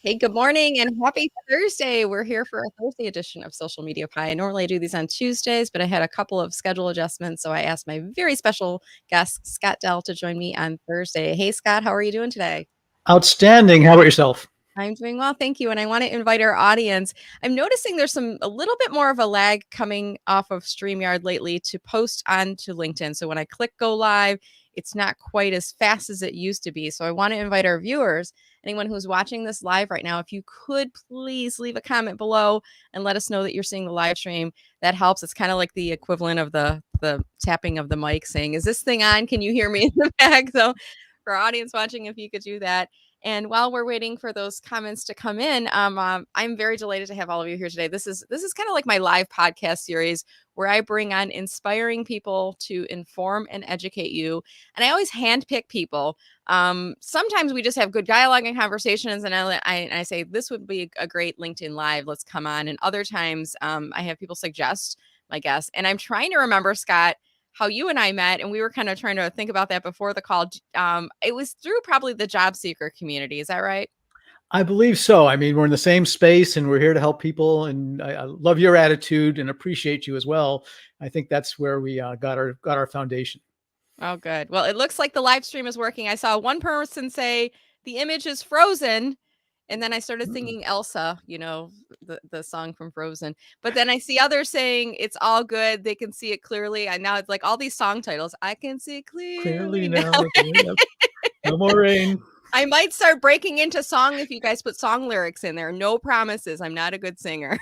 Hey, good morning and happy Thursday. We're here for a Thursday edition of Social Media Pie. Normally I do these on Tuesdays, but I had a couple of schedule adjustments, so I asked my very special guest, Scott Dell, to join me on Thursday. Hey, Scott, how are you doing today? Outstanding. How about yourself? I'm doing well, thank you. And I want to invite our audience. I'm noticing there's a little bit more of a lag coming off of StreamYard lately to post onto LinkedIn. So when I click go live, it's not quite as fast as it used to be. So I want to invite our viewers, anyone who's watching this live right now, if you could please leave a comment below and let us know that you're seeing the live stream. That helps. It's kind of like the equivalent of the tapping of the mic saying, "Is this thing on? Can you hear me in the back?" So for our audience watching, if you could do that. And while we're waiting for those comments to come in, I'm very delighted to have all of you here today. This is kind of like my live podcast series where I bring on inspiring people to inform and educate you. And I always handpick people. Sometimes we just have good dialogue and conversations, and I say this would be a great LinkedIn Live. Let's come on. And other times, I have people suggest my guests, and I'm trying to remember, Scott, how you and I met, and we were kind of trying to think about that before the call. It was through probably the job seeker community. Is that right? I believe so. I mean, we're in the same space and we're here to help people. And I love your attitude and appreciate you as well. I think that's where we got our foundation. Oh, good. Well, it looks like the live stream is working. I saw one person say the image is frozen. And then I started Mm. singing Elsa, the song from Frozen. But then I see others saying it's all good. They can see it clearly. And now it's like all these song titles. I can see clearly Clearly now. now, yep. No more rain. I might start breaking into song if you guys put song lyrics in there. No promises. I'm not a good singer.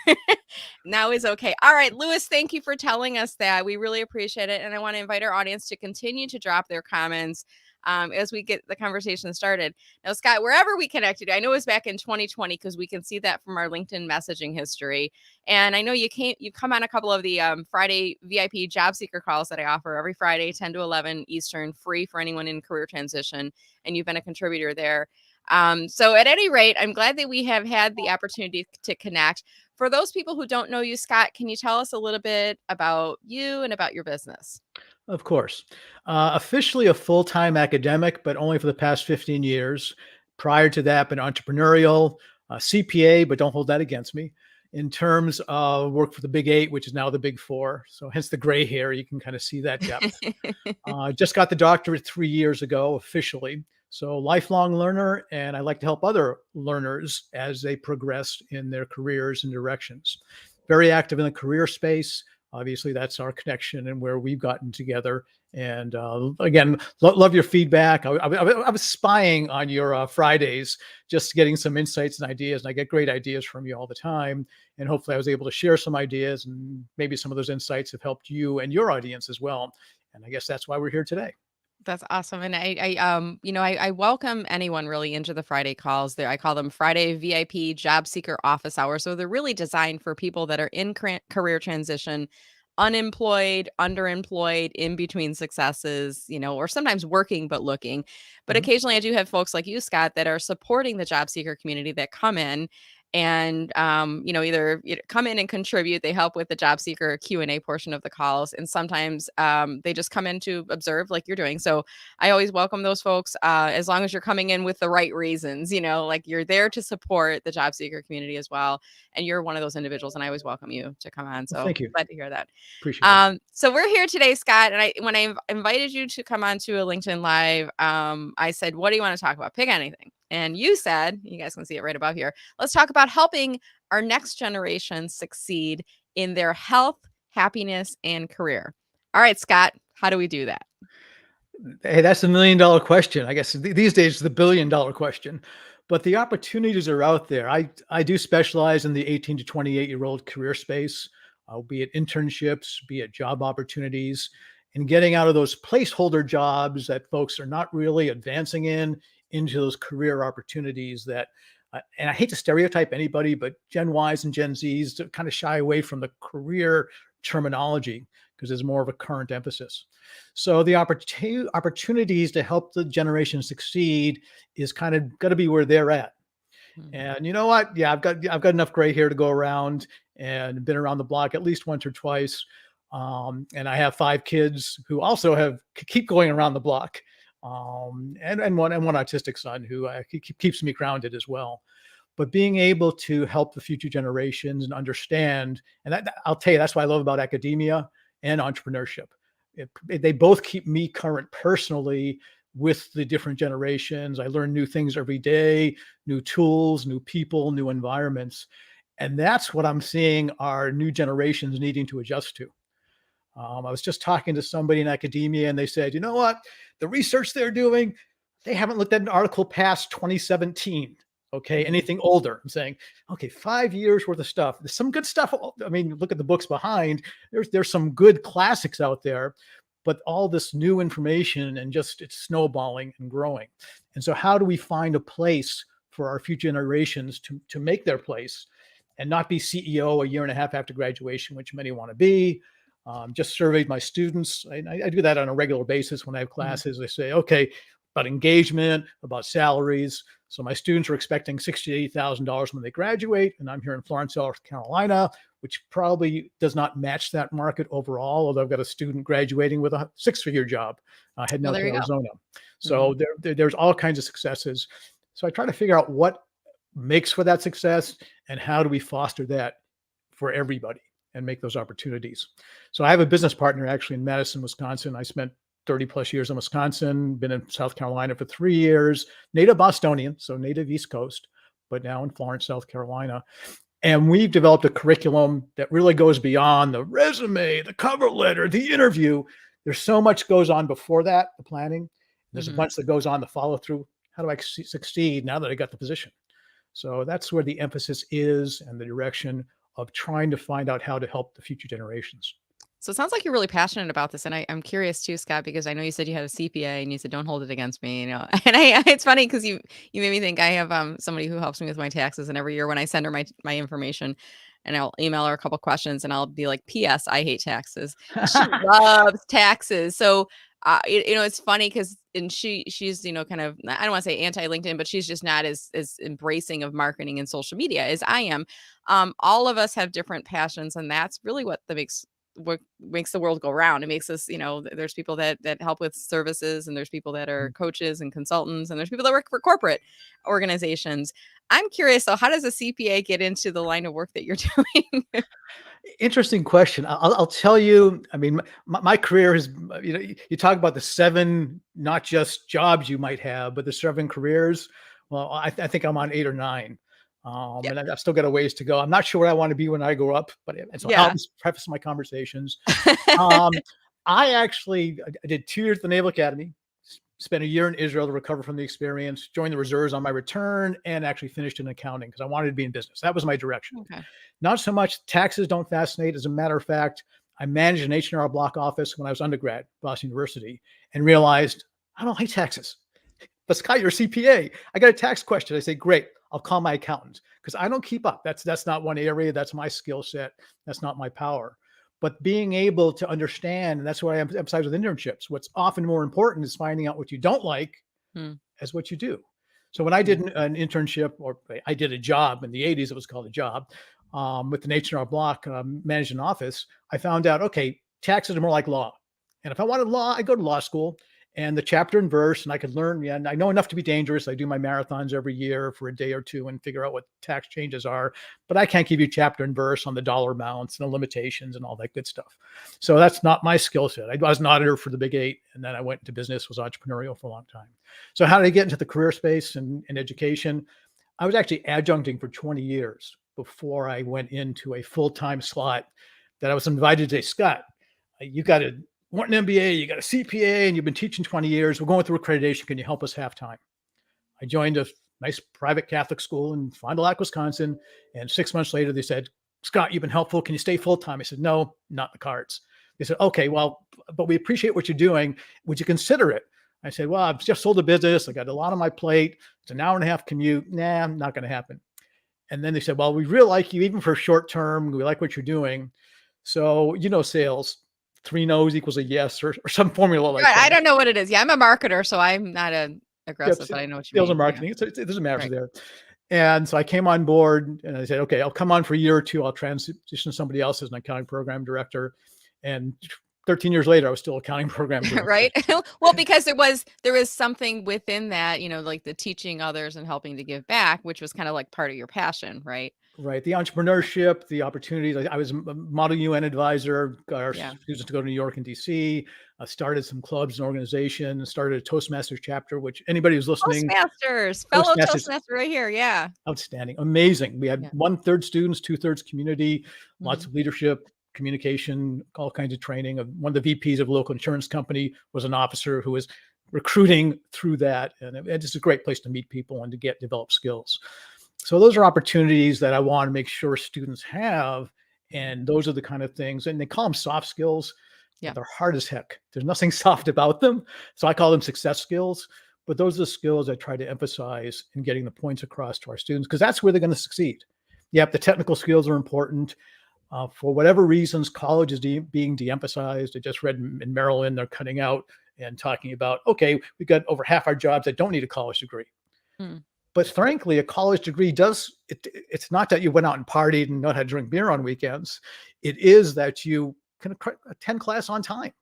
Now is okay. All right, Lewis, thank you for telling us that. We really appreciate it. And I want to invite our audience to continue to drop their comments as we get the conversation started. Now, Scott, wherever we connected, I know it was back in 2020 because we can see that from our LinkedIn messaging history. And I know you come on a couple of the Friday VIP job seeker calls that I offer every Friday, 10 to 11 Eastern, free for anyone in career transition. And you've been a contributor there. So at any rate, I'm glad that we have had the opportunity to connect. For those people who don't know you, Scott, can you tell us a little bit about you and about your business? Of course. Officially a full-time academic, but only for the past 15 years. Prior to that, been entrepreneurial, CPA, but don't hold that against me. In terms of work for the Big Eight, which is now the Big Four. So hence the gray hair, you can kind of see that depth. Just got the doctorate 3 years ago, officially. So lifelong learner, and I like to help other learners as they progress in their careers and directions. Very active in the career space. Obviously, that's our connection and where we've gotten together. And again, love your feedback. I was spying on your Fridays, just getting some insights and ideas. And I get great ideas from you all the time. And hopefully I was able to share some ideas, and maybe some of those insights have helped you and your audience as well. And I guess that's why we're here today. That's awesome. And I welcome anyone really into the Friday calls there. I call them Friday VIP job seeker office hours. So they're really designed for people that are in career transition, unemployed, underemployed, in between successes, or sometimes working but looking. But Mhm. occasionally I do have folks like you, Scott, that are supporting the job seeker community that come in and either come in and contribute. They help with the job seeker Q&A portion of the calls, and sometimes they just come in to observe like you're doing. So I always welcome those folks, as long as you're coming in with the right reasons, like you're there to support the job seeker community as well, and you're one of those individuals, and I always welcome you to come on. Well, So thank you. glad to hear that. Appreciate it. So we're here today, Scott, and when I invited you to come on to a LinkedIn Live, I said, what do you want to talk about? Pick anything. And you said, you guys can see it right above here, let's talk about helping our next generation succeed in their health, happiness, and career. All right, Scott, how do we do that? Hey, that's the $1 million question. I guess these days, the $1 billion question. But the opportunities are out there. I do specialize in the 18 to 28-year-old career space, be it internships, be it job opportunities, and getting out of those placeholder jobs that folks are not really advancing into those career opportunities that, and I hate to stereotype anybody, but Gen Ys and Gen Zs kind of shy away from the career terminology because there's more of a current emphasis. So the opportunities to help the generation succeed is kind of got to be where they're at. Mhm. And you know what? Yeah, I've got enough gray hair to go around and been around the block at least once or twice. And I have 5 kids who also keep going around the block. And one autistic son who keeps me grounded as well. but being able to help the future generations and understand, and I'll tell you, that's what I love about academia and entrepreneurship. They both keep me current personally with the different generations. I learn new things every day, new tools, new people, new environments. And that's what I'm seeing our new generations needing to adjust to. I was just talking to somebody in academia, and they said, you know what? The research they're doing, they haven't looked at an article past 2017. Okay, Mhm. anything older. I'm saying, okay, 5 years worth of stuff. There's some good stuff. I mean, look at the books behind. There's some good classics out there, but all this new information and just it's snowballing and growing. And so, how do we find a place for our future generations to make their place and not be CEO a year and a half after graduation, which many want to be? Just surveyed my students. I do that on a regular basis when I have Mhm. classes. I say, okay, about engagement, about salaries. So my students are expecting $60,000 when they graduate, and I'm here in Florence, South Carolina, which probably does not match that market overall. Although I've got a student graduating with a six-figure job, heading Well, out there to you go. Arizona. Mhm. So there's all kinds of successes. So I try to figure out what makes for that success and how do we foster that for everybody and make those opportunities. So I have a business partner actually in Madison, Wisconsin. I spent 30 plus years in Wisconsin, been in South Carolina for 3 years, native Bostonian, so native East Coast, but now in Florence, South Carolina. And we've developed a curriculum that really goes beyond the resume, the cover letter, the interview. There's so much goes on before that, the planning. There's a Mhm. bunch that goes on the follow through. How do I succeed now that I got the position? So that's where the emphasis is and the direction of trying to find out how to help the future generations. So it sounds like you're really passionate about this, and I'm curious too, Scott, because I know you said you had a CPA and you said don't hold it against me, And it's funny because you made me think I have somebody who helps me with my taxes, and every year when I send her my information, and I'll email her a couple questions, and I'll be like, "P.S. I hate taxes," and she loves taxes. So it's funny because and she's kind of I don't want to say anti LinkedIn, but she's just not as embracing of marketing and social media as I am. All of us have different passions, and that's really what makes the world go round. It makes us, there's people that help with services, and there's people that are coaches and consultants, and there's people that work for corporate organizations. I'm curious though, how does a CPA get into the line of work that you're doing? Interesting question. I'll tell you. I mean, my career is. You talk about the seven, not just jobs you might have, but the seven careers. Well, I think I'm on eight or nine, Yeah. and I've still got a ways to go. I'm not sure what I want to be when I grow up, but and so I'll Yeah. just preface my conversations. Um, I did 2 years at the Naval Academy, spent a year in Israel to recover from the experience, joined the reserves on my return, and actually finished in accounting because I wanted to be in business. That was my direction. Okay. Not so much taxes don't fascinate. As a matter of fact, I managed an H&R Block office when I was undergrad, Boston University, and realized I don't like taxes. But Scott, you're a CPA. I got a tax question. I say, great. I'll call my accountant because I don't keep up. That's not one area. That's my skill set. That's not my power. But being able to understand, and that's what I emphasize with internships. What's often more important is finding out what you don't like Hmm. as what you do. So when I did Yeah. an internship, or I did a job in the 80s, it was called a job with the H&R Block, managed an office. I found out, okay, taxes are more like law. And if I wanted law, I go to law school and the chapter and verse, and I could learn. Yeah, and I know enough to be dangerous. I do my marathons every year for a day or two and figure out what tax changes are. But I can't give you chapter and verse on the dollar amounts and the limitations and all that good stuff. So that's not my skill set. I was an auditor for the Big Eight, and then I went into business, was entrepreneurial for a long time. So how did I get into the career space and education? I was actually adjuncting for 20 years before I went into a full-time slot that I was invited to say, Scott, you got to want an MBA, you got a CPA, and you've been teaching 20 years. We're going through accreditation. Can you help us half time? I joined a nice private Catholic school in Fond du Lac, Wisconsin. And 6 months later, they said, Scott, you've been helpful. Can you stay full time? I said, no, not in the cards. They said, okay, well, but we appreciate what you're doing. Would you consider it? I said, well, I've just sold a business. I got a lot on my plate. It's an hour and a half commute. Nah, not going to happen. And then they said, well, we really like you, even for short term. We like what you're doing. So, sales, three no's equals a yes, or some formula like Right, I that. don't know what it is. Yeah, I'm a marketer, so I'm not a Yep, aggressive, but I know what you sales and mean. Yeah. marketing. It doesn't matter Right. there. And so I came on board and I said, okay, I'll come on for a year or two. I'll transition to somebody else as an accounting program director. And 13 years later, I was still accounting program Right? director. Well, because there was something within that, like the teaching others and helping to give back, which was kind of like part of your passion, right? Right. The entrepreneurship, the opportunities. I was a model UN advisor, got our Yeah. students to go to New York and DC, started some clubs and organizations, started a Toastmasters chapter, which anybody who's listening, Toastmasters, fellow Toastmasters, Toastmaster right here. Yeah. outstanding, amazing. We had Yeah. 1/3 students, 2/3 community, lots Mhm. of leadership, communication, all kinds of training. One of the VPs of a local insurance company was an officer who was recruiting through that. And it's just a great place to meet people and to develop skills. So those are opportunities that I want to make sure students have. And those are the kind of things, and they call them soft skills, but Yeah. they're hard as heck. There's nothing soft about them. So I call them success skills. But those are the skills I try to emphasize in getting the points across to our students, because that's where they're going to succeed. Yep, the technical skills are important. For whatever reasons, college is being de-emphasized. I just read in Maryland, they're cutting out and talking about, okay, we got over half our jobs that don't need a college degree. Mm. But frankly, a college degree it's not that you went out and partied and know how to drink beer on weekends. It is that you can attend class on time.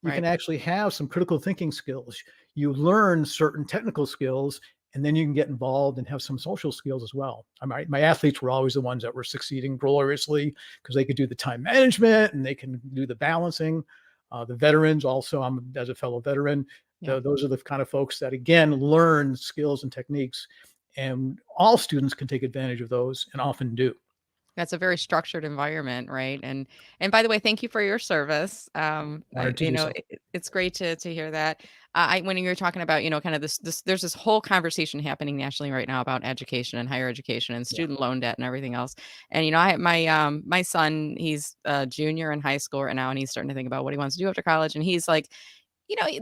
You can Right. actually have some critical thinking skills. You learn certain technical skills, and then you can get involved and have some social skills as well. My athletes were always the ones that were succeeding gloriously because they could do the time management and they can do the balancing. The veterans also, as a fellow veteran, Yeah. those are the kind of folks that, again, learn skills and techniques. And all students can take advantage of those and often do. That's a very structured environment, right? And by the way, thank you for your service. Honored to do so. It's great to hear that. I when you're talking about, kind of this there's this whole conversation happening nationally right now about education and higher education and Yeah. student loan debt and everything else. And my son, he's a junior in high school right now, and he's starting to think about what he wants to do after college. And he's like,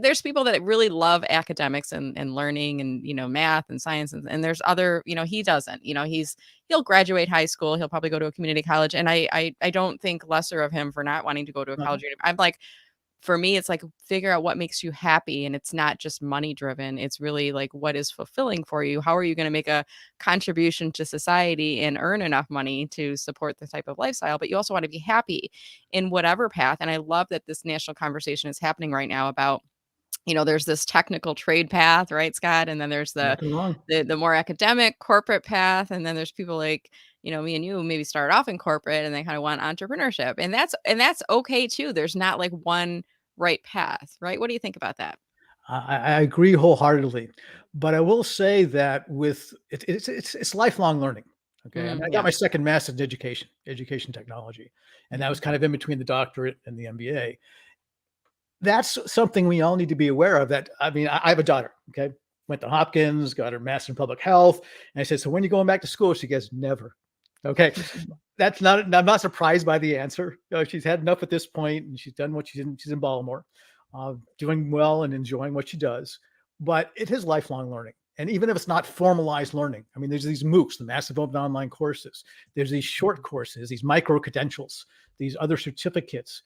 there's people that really love academics and learning and, math and science. And there's other, he doesn't, he'll graduate high school. He'll probably go to a community college. And I don't think lesser of him for not wanting to go to a Uh-huh. college. I'm like, for me, it's like figure out what makes you happy. And it's not just money driven. It's really like what is fulfilling for you. How are you going to make a contribution to society and earn enough money to support the type of lifestyle? But you also want to be happy in whatever path. And I love that this national conversation is happening right now about, there's this technical trade path, right, Scott? And then there's the Nothing wrong. the more academic corporate path. And then there's people like, me and you maybe start off in corporate and they kind of want entrepreneurship. And that's okay too. There's not like one right path, right? What do you think about that? I agree wholeheartedly, but I will say that it's lifelong learning. Okay, I got Yeah. my second master's in education technology, and that was Mhm. kind of in between the doctorate and the MBA. That's something we all need to be aware of. I have a daughter. Okay, went to Hopkins, got her master's in public health, and I said, "So when you going back to school?" She goes, "Never." Okay, that's not. I'm not surprised by the answer. She's had enough at this point, and she's done what she's in Baltimore, doing well and enjoying what she does. But it is lifelong learning, and even if it's not formalized learning, I mean, there's these MOOCs, the massive open online courses. There's these short courses, these micro credentials, these other certificates.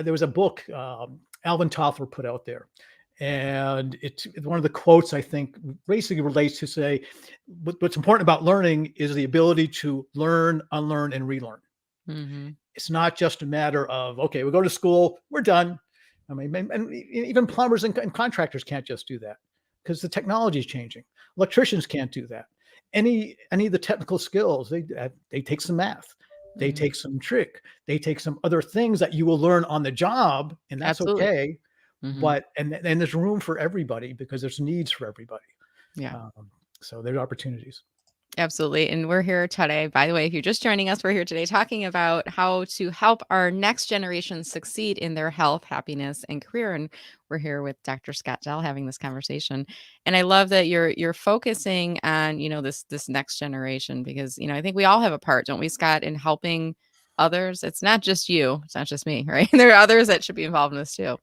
There was a book Alvin Toffler put out there. And it's one of the quotes I think basically relates to say, what's important about learning is the ability to learn, unlearn, and relearn. Mhm. It's not just a matter of, okay, we go to school, we're done. I mean, and even plumbers and contractors can't just do that because the technology is changing. Electricians can't do that. Any of the technical skills, they take some math, they Mhm. take some trick, they take some other things that you will learn on the job, and that's Absolutely. okay. Mhm. But and there's room for everybody because there's needs for everybody. Yeah. Um, so there's opportunities. Absolutely. And we're here today. By the way, if you're just joining us, we're here today talking about how to help our next generation succeed in their health, happiness, and career. And we're here with Dr. Scott Dell having this conversation. And I love that you're focusing on, this next generation because, I think we all have a part, don't we, Scott, in helping others. It's not just you, it's not just me, right? There are others that should be involved in this too.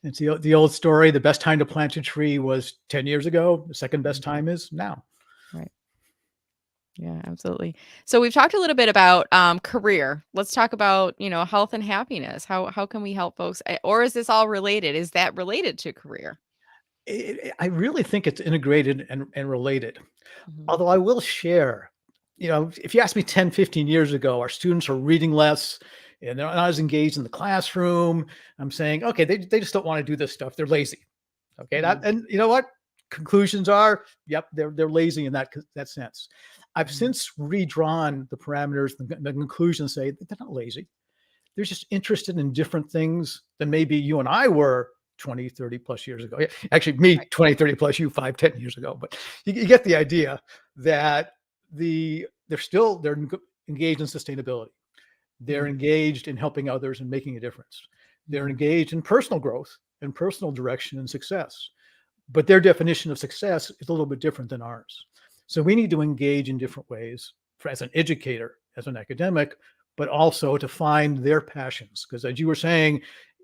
It's the old story. The best time to plant a tree was 10 years ago. The second best Mhm. time is now. Right. Yeah, absolutely. So we've talked a little bit about career. Let's talk about, health and happiness. How can we help folks? Or is this all related? Is that related to career? I really think it's integrated and related. Mhm. Although I will share, if you asked me 10, 15 years ago, our students are reading less, and they're not as engaged in the classroom. I'm saying, okay, they just don't want to do this stuff. They're lazy. Okay, that, Mhm. and you know what? Conclusions are, yep, they're lazy in that sense. I've Mhm. since redrawn the parameters. The conclusions say that they're not lazy. They're just interested in different things than maybe you and I were 20, 30 plus years ago. Yeah, actually, me Right. 20, 30 plus, you 5, 10 years ago. But you get the idea that they're engaged in sustainability. They're Mhm. engaged in helping others and making a difference. They're Mhm. engaged in personal growth and personal direction and success. But their definition of success is a little bit different than ours. So we need to engage in different ways as an educator, as an academic, but also to find their passions. Because as you were saying,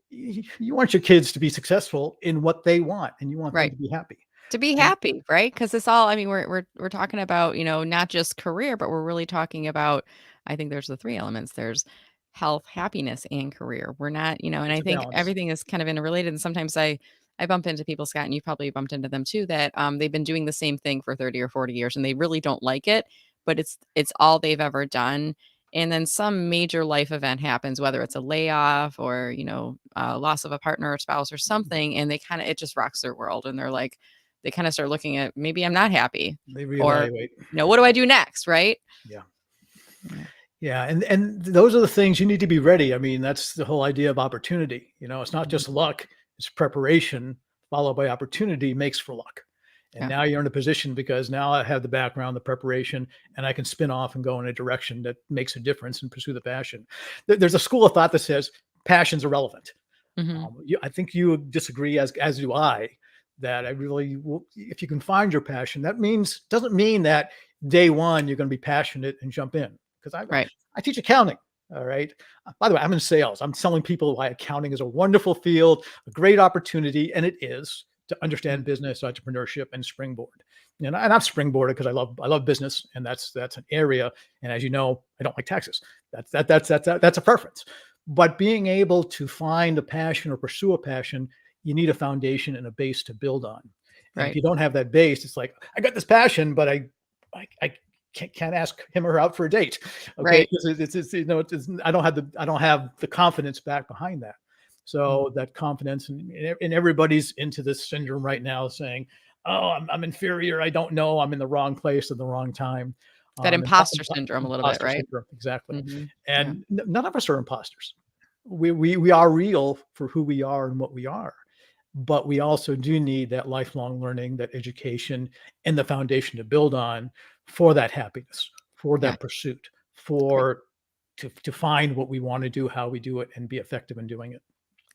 you want your kids to be successful in what they want, and you want them Right. to be happy. To be And happy, right? Because it's all, I mean, we're talking about, not just career, but we're really talking about, I think there's the 3 elements. There's health, happiness, and career. We're not, and I it's a think balance. everything is kind of interrelated, and sometimes I bump into people, Scott, and you've probably bumped into them too, that, they've been doing the same thing for 30 or 40 years, and they really don't like it, but it's all they've ever done, and then some major life event happens, whether it's a layoff or, loss of a partner or spouse or something, and it just rocks their world, and they kinda start looking at, "Maybe I'm not happy," They or, reevaluate. "What do I do next?" Right? Yeah. Yeah. Yeah, and those are the things you need to be ready. I mean, that's the whole idea of opportunity. It's not Mhm. just luck, it's preparation followed by opportunity makes for luck. And Yeah. now you're in a position because now I have the background, the preparation, and I can spin off and go in a direction that makes a difference and pursue the passion. There's a school of thought that says passion's irrelevant. Mhm. I think you disagree, as do I, that I really, if you can find your passion, that means doesn't mean that day one you're going to be passionate and jump in. Because Right. I teach accounting. All right. By the way, I'm in sales. I'm telling people why accounting is a wonderful field, a great opportunity, and it is to understand Mhm. business, entrepreneurship, and springboard. And I've springboarded because I love business, and that's an area. And as you know, I don't like taxes. That's a preference. But being able to find a passion or pursue a passion, you need a foundation and a base to build on. And if Right. you don't have that base, it's like I got this passion, but I can't ask him or her out for a date. Okay, Right. because I don't have the confidence back behind that. Mhm. So that confidence, and everybody's into this syndrome right now, saying, "Oh, I'm inferior. I don't know. I'm in the wrong place at the wrong time." That imposter syndrome a little bit, Imposter right? syndrome, exactly. Mhm. Yeah. And none of us are imposters. We are real for who we are and what we are, but we also do need that lifelong learning, that education, and the foundation to build on for that happiness, for Yeah. that pursuit, Great. for to find what we want to do, how we do it, and be effective in doing it.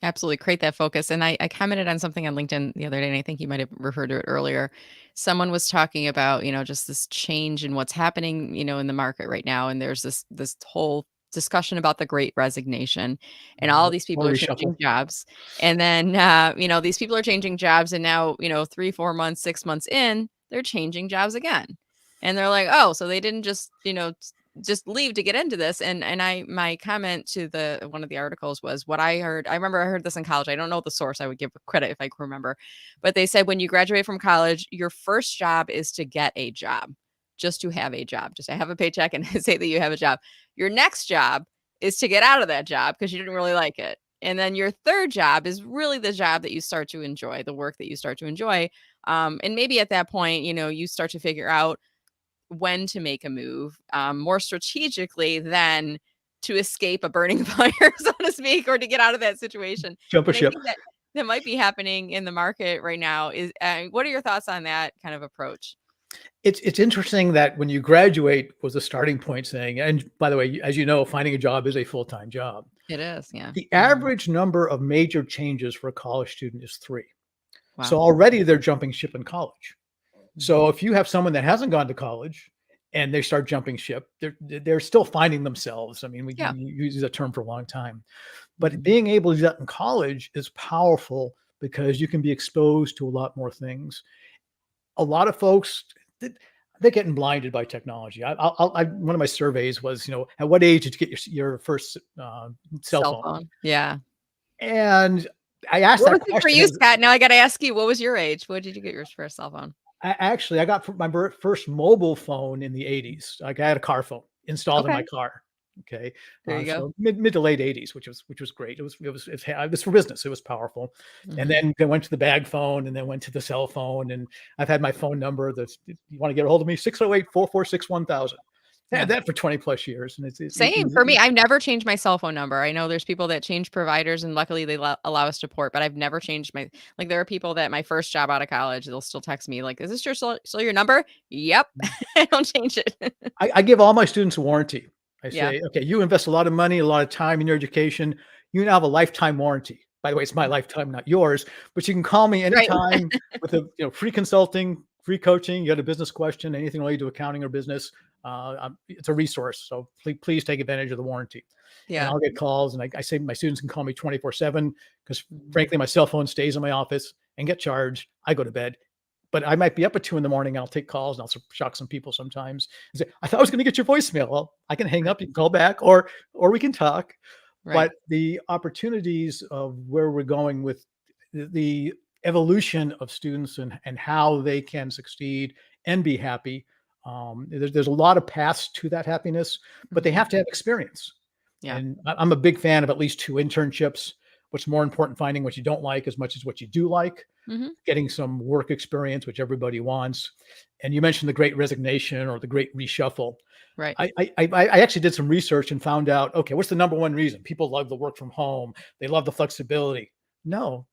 Absolutely, create that focus, and I commented on something on LinkedIn the other day, and I think you might have referred to it earlier. Someone was talking about, just this change in what's happening, in the market right now, and there's this whole discussion about the Great Resignation, and all these Or people are reshuffle. changing jobs, and then, these people are changing jobs, and now, 3, 4 months, 6 months in, they're changing jobs again, and they're like, "Oh, so they didn't just, just leave to get into this." And my comment to the one of the articles was what I heard. I remember I heard this in college. I don't know the source. I would give credit if I can remember. But they said when you graduate from college, your first job is to get a job, just to have a job, just to have a paycheck and say that you have a job. Your next job is to get out of that job because you didn't really like it. And then your third job is really the job that you start to enjoy, the work that you start to enjoy. And maybe at that point, you start to figure out when to make a move, more strategically than to escape a burning fire, so to speak, or to get out of that situation. Jump a And I ship. think that might be happening in the market right now. What are your thoughts on that kind of approach? It's interesting that when you graduate was a starting point, saying, and by the way, as you know, finding a job is a full-time job. It is, yeah. The Mhm. average number of major changes for a college student is 3. So Wow. already they're jumping ship in college. Mhm. So if you have someone that hasn't gone to college and they start jumping ship, they're still finding themselves. I mean, we Yeah. use that term for a long time, but Mhm. being able to do that in college is powerful because you can be exposed to a lot more things. A lot of folks, th- they're getting blinded by technology. One of my surveys was, at what age did you get your first cell Cell phone? phone. Yeah. And I asked What that was it for question. you, Scott? Now I gotta ask you, what was your age? What did you get your first cell phone? I got my first mobile phone in the '80s. Like I had a car phone installed in my Okay. car. Okay, There you go. so mid to late '80s, which was great. It was for business. It was powerful, and Mhm. then they went to the bag phone, and then went to the cell phone, and I've had my phone number. That's you want to get a hold of me 608-446-1000. Had Yeah. that for 20 plus years, and it's Same for me. I've never changed my cell phone number. I know there's people that change providers and luckily they allow us to port, but I've never changed my like there are people that my first job out of college, they'll still text me like, "Is this your still your number?" Yep. I don't change it. I give all my students a warranty. I Yeah. say, okay, you invest a lot of money, a lot of time in your education. You now have a lifetime warranty. By the way, it's my lifetime, not yours. But you can call me Right. anytime with free consulting, free coaching. You got a business question, anything related to accounting or business. It's a resource. So please take advantage of the warranty. And Yeah. I'll get calls, and I say my students can call me 24/7 because Mhm. frankly, my cell phone stays in my office and get charged. I go to bed. But I might be up at 2 in the morning. I'll take calls and I'll shock some people sometimes. I say, I thought I was going to get your voicemail. Well, I can hang Right. up, you can call back, or we can talk. Right. But the opportunities of where we're going with the evolution of students and how they can succeed and be happy. There's a lot of paths to that happiness, but they Mhm. have to have experience. Yeah. And I'm a big fan of at least 2 internships. What's more important, finding what you don't like as much as what you do like, Mhm. getting some work experience, which everybody wants. And you mentioned the great resignation or the great reshuffle. Right. I actually did some research and found out, okay, what's the number one reason? People love the work from home. They love the flexibility. No,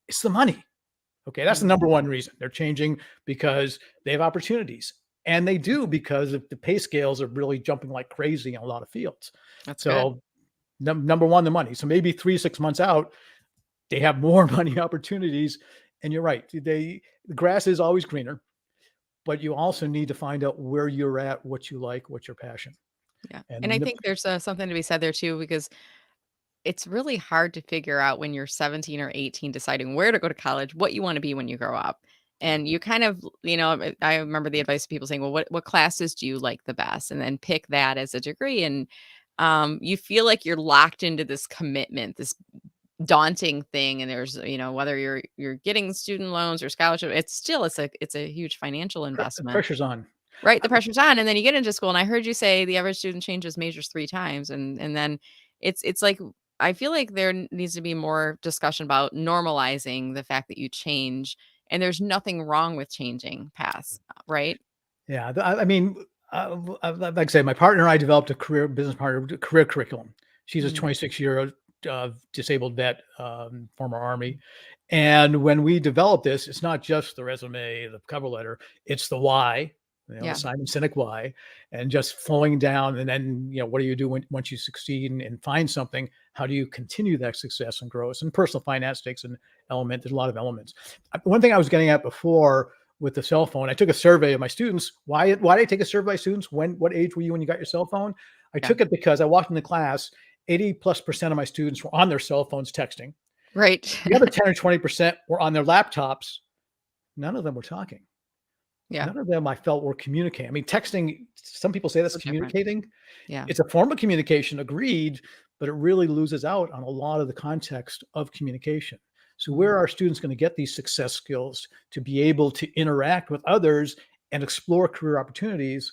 it's the money. Okay, that's the Mhm. number one reason. They're changing because they have opportunities. And they do because of the pay scales are really jumping like crazy in a lot of fields. That's good. So number one, the money. So maybe 3, 6 months out, they have more money opportunities. And you're right. The grass is always greener, but you also need to find out where you're at, what you like, what's your passion. Yeah. And I And think there's something to be said there too because it's really hard to figure out when you're 17 or 18 deciding where to go to college, what you want to be when you grow up. yeah, And you kind of, I remember the advice of people saying, well, what classes do you like the best? And then pick that as a degree. And you feel like you're locked into this commitment, this daunting thing. And there's, whether you're getting student loans or scholarship, it's a huge financial the investment. pressure's on. Right, the pressure's on, and then you get into school, and I heard you say the average student changes majors 3 times, and then it's like I feel like there needs to be more discussion about normalizing the fact that you change, and there's nothing wrong with changing paths, right? Yeah, I mean, like I say, my partner and I developed a career business partner career curriculum. She's a Mhm. 26-year disabled vet, former Army, and when we developed this, it's not just the resume, the cover letter, it's the why, the Yeah. Simon Sinek why, and just flowing down. And then what do you do once you succeed and find something? How do you continue that success and growth? And personal finance takes an element. There's a lot of elements. One thing I was getting at before with the cell phone. I took a survey of my students. Why did I take a survey of students? What age were you when you got your cell phone? I Yeah. took it because I walked into class, 80+% of my students were on their cell phones texting. Right. The other 10 or 20% were on their laptops. None of them were talking. Yeah. None of them I felt were communicating. I mean, texting, some people say that's So different. communicating. Yeah. It's a form of communication, agreed, but it really loses out on a lot of the context of communication. So, Mhm. where are students going to get these success skills to be able to interact with others and explore career opportunities?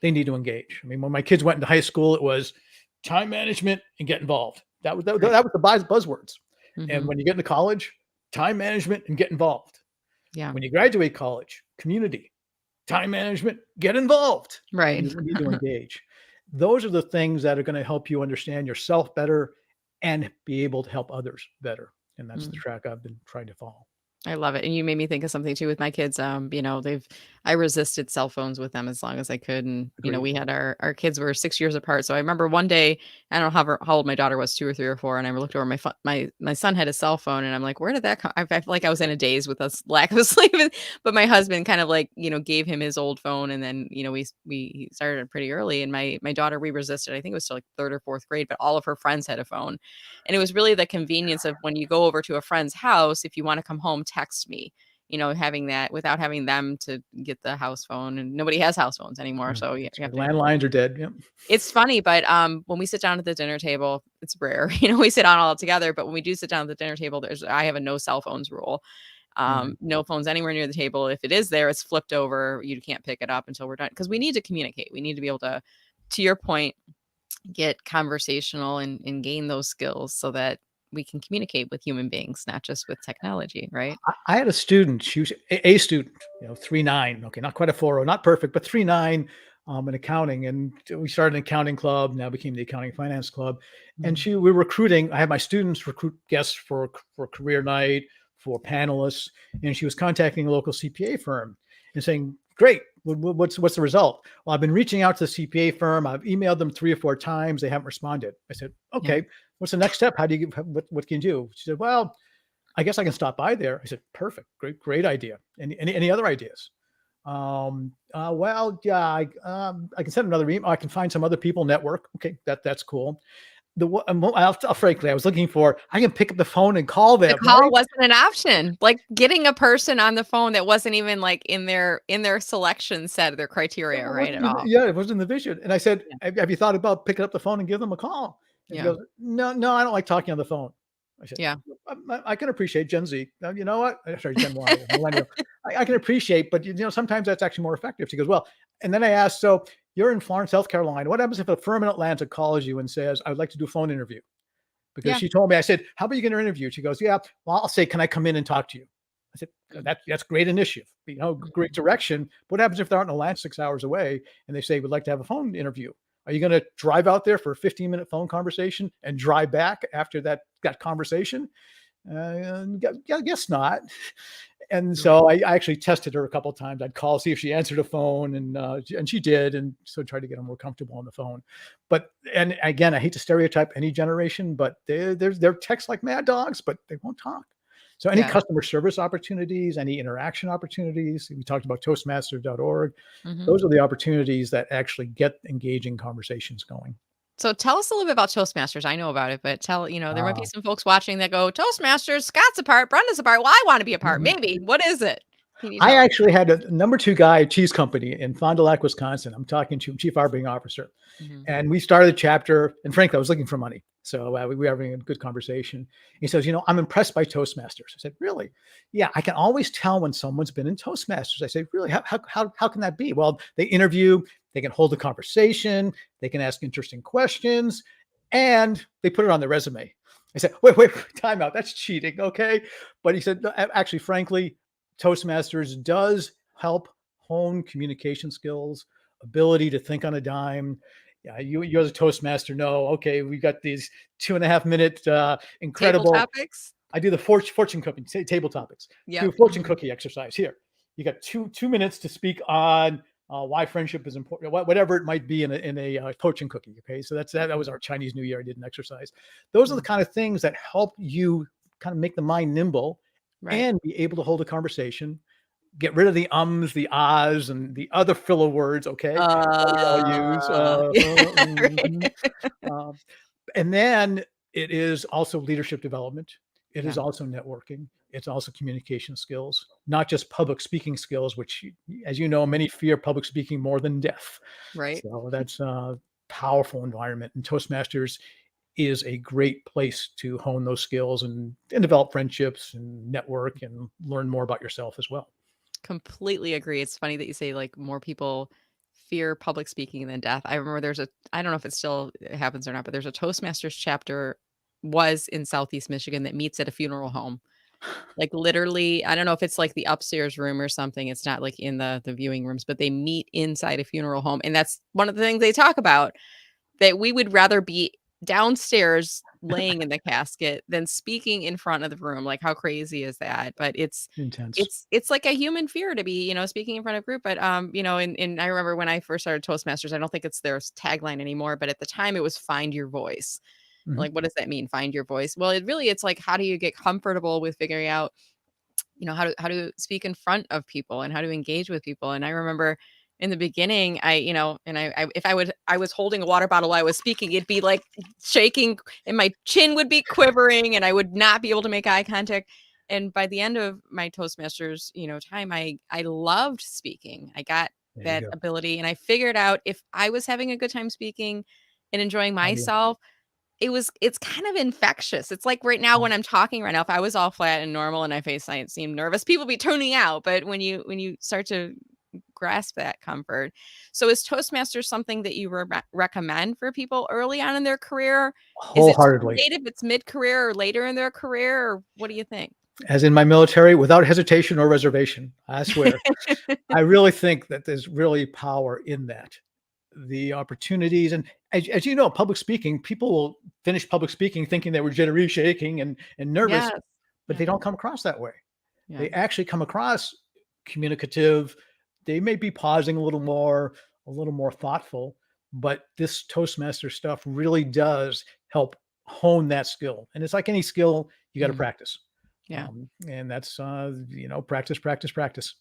They need to engage. I mean, when my kids went into high school, it was time management and get involved. Right. That was the buzzwords. And Mhm. when you get into college, time management and get involved. Yeah. When you graduate college, community, time management, get involved, and Right. you need to engage. Those are the things that are going to help you understand yourself better and be able to help others better. And that's the Mm. track I've been trying to follow. I love it, and you made me think of something too with my kids, I resisted cell phones with them as long as I could, and, Agreed. we had our kids were 6 years apart, so I remember one day, I don't know how old my daughter was, 2 or 3 or 4, and I looked over my son had a cell phone, and I'm like, "Where did that come?" I feel like I was in a daze with us lack of sleep, but my husband kind of like, gave him his old phone, and then, we started pretty early, and my daughter, we resisted, I think it was still like 3rd or 4th grade, but all of her friends had a phone. And it was really the convenience of when you go over to a friend's house, if you wanna come home, text me, having that without having them to get the house phone, and nobody has house phones anymore, Yeah, so that's you right. have to Landlines are dead. Yep. it's funny, but, when we sit down at the dinner table, it's rare, we sit down all together, but when we do sit down at the dinner table, I have a no cell phones rule. Mhm. No phones anywhere near the table. If it is there, it's flipped over. You can't pick it up until we're done because we need to communicate. We need to be able to your point, get conversational and gain those skills so that we can communicate with human beings, not just with technology, right? I had a student, she was a student, 3.9, okay, not quite a 4.0, not perfect, but 3.9 in accounting. And we started an accounting club, now became the accounting finance club. And Mhm. we were recruiting, I had my students recruit guests for career night, for panelists, and she was contacting a local CPA firm and saying, great, what's the result? Well, I've been reaching out to the CPA firm. I've emailed them 3 or 4 times. They haven't responded. I said, Yeah. okay, what's the next step? How do you, what can you do? She said, well, I guess I can stop by there. I said, perfect, great idea. Any other ideas? Well, yeah, I can send another email. I can find some other people network. Okay, that's cool. Frankly, I was looking for. I can pick up the phone and call The them, call right? wasn't an option. Like, getting a person on the phone that wasn't even, like, in their selection set, their It criteria, right, wasn't at in the, all. yeah, it wasn't in the vision. And I said, Yeah. have you thought about picking up the phone and give them a call? And she Yeah. goes, no, I don't like talking on the phone. I said, Yeah. I can appreciate Gen Z. You know what? Sorry, Gen Y, millennial. I can appreciate, but sometimes that's actually more effective. She goes, well, and then I asked, so you're in Florence, South Carolina. What happens if a firm in Atlanta calls you and says, I would like to do a phone interview? Because Yeah. she told me, I said, how about you get her interviewed? She goes, yeah, well, I'll say, can I come in and talk to you? I said, Mm. that's great initiative, great Mhm. direction. What happens if they're out in Atlanta 6 hours away and they say, we'd like to have a phone interview? Are you going to drive out there for a 15-minute phone conversation and drive back after that conversation? Guess not. And Right. so I actually tested her a couple of times. I'd call, see if she answered a phone, and she did, and so tried to get her more comfortable on the phone. But and again, I hate to stereotype any generation, but they're text like mad dogs, but they won't talk. So any Yeah. customer service opportunities, any interaction opportunities, we talked about Toastmasters.org. Mhm. Those are the opportunities that actually get engaging conversations going. So tell us a little bit about Toastmasters. I know about it, but there might be Uh, some folks watching that go, "Toastmasters, Scott's a part, Brenda's a part. Well, I wanna be a part, mhm. maybe. What is it? Can you I tell us?" actually had a number two guy at cheese company in Fond du Lac, Wisconsin. I'm talking to chief operating officer. Mhm. And we started a chapter, and frankly, I was looking for money. So we were having a good conversation. He says, I'm impressed by Toastmasters. I said, really? Yeah, I can always tell when someone's been in Toastmasters. I said, really? How can that be? Well, they interview, they can hold a conversation, they can ask interesting questions, and they put it on their resume. I said, wait, time out. That's cheating. Okay. But he said, "No, actually, frankly, Toastmasters does help hone communication skills, ability to think on a dime. Yeah, you as a Toastmaster know, okay, we got these 2.5 minute Table incredible. topics? I do the fortune cookie table topics. Do Yep. a fortune Mhm. cookie exercise here. You got 2 minutes to speak on why friendship is important, whatever it might be in a fortune cookie. Okay, so that was our Chinese New Year. I did an exercise. Those are the Mm. kind of things that help you kind of make the mind nimble Right. and be able to hold a conversation, get rid of the ums, the ahs, and the other filler words, okay, that we all use. Right. Um, and then it is also leadership development. It is Yeah. also networking. It's also communication skills, not just public speaking skills, which, as you know, Mm. many fear public speaking more than death. Right. So that's a powerful environment. And Toastmasters is a great place to hone those skills and develop friendships and network and learn more about yourself as well. Completely agree. It's funny that you say, like, more people fear public speaking than death. I remember I don't know if it still happens or not, but there's a Toastmasters chapter was in Southeast Michigan that meets at a funeral home. Like, literally, I don't know if it's, like, the upstairs room or something. It's not, like, in the viewing rooms, but they meet inside a funeral home, and that's one of the things they talk about, that we would rather be downstairs laying in the casket than speaking in front of the room. Like, how crazy is that? But Intense. it's like a human fear to be, speaking in front of a group. But and I remember when I first started Toastmasters, I don't think it's their tagline anymore, but at the time it was find your voice. Mhm. Like, what does that mean? Find your voice. Well, it's like, how do you get comfortable with figuring out, how to speak in front of people and how to engage with people. And I remember in the beginning, if I was holding a water bottle while I was speaking, it'd be like shaking and my chin would be quivering and I would not be able to make eye contact. And by the end of my Toastmasters, time, I loved speaking. I got There you that go. ability and I figured out if I was having a good time speaking and enjoying How do you myself, it's kind of infectious. It's like right now uh, when I'm talking right now, if I was all flat and normal and my face might seem nervous, people be tuning out. But when you start to grasp that comfort. So is Toastmasters something that you recommend for people early on in their career? Is it too Wholeheartedly. late if it's mid-career or later in their career, or what do you think? As in my military, without hesitation or reservation, I swear. I really think that there's really power in that. The opportunities, and as you know, public speaking, people will finish public speaking thinking they were jittery, shaking, and nervous, Yes. but Yeah. they don't come across that way. Yeah. They actually come across communicative. They may be pausing a little more thoughtful, but this Toastmaster stuff really does help hone that skill. And it's like any skill, you got to Mm. practice. Yeah. And that's practice, practice, practice.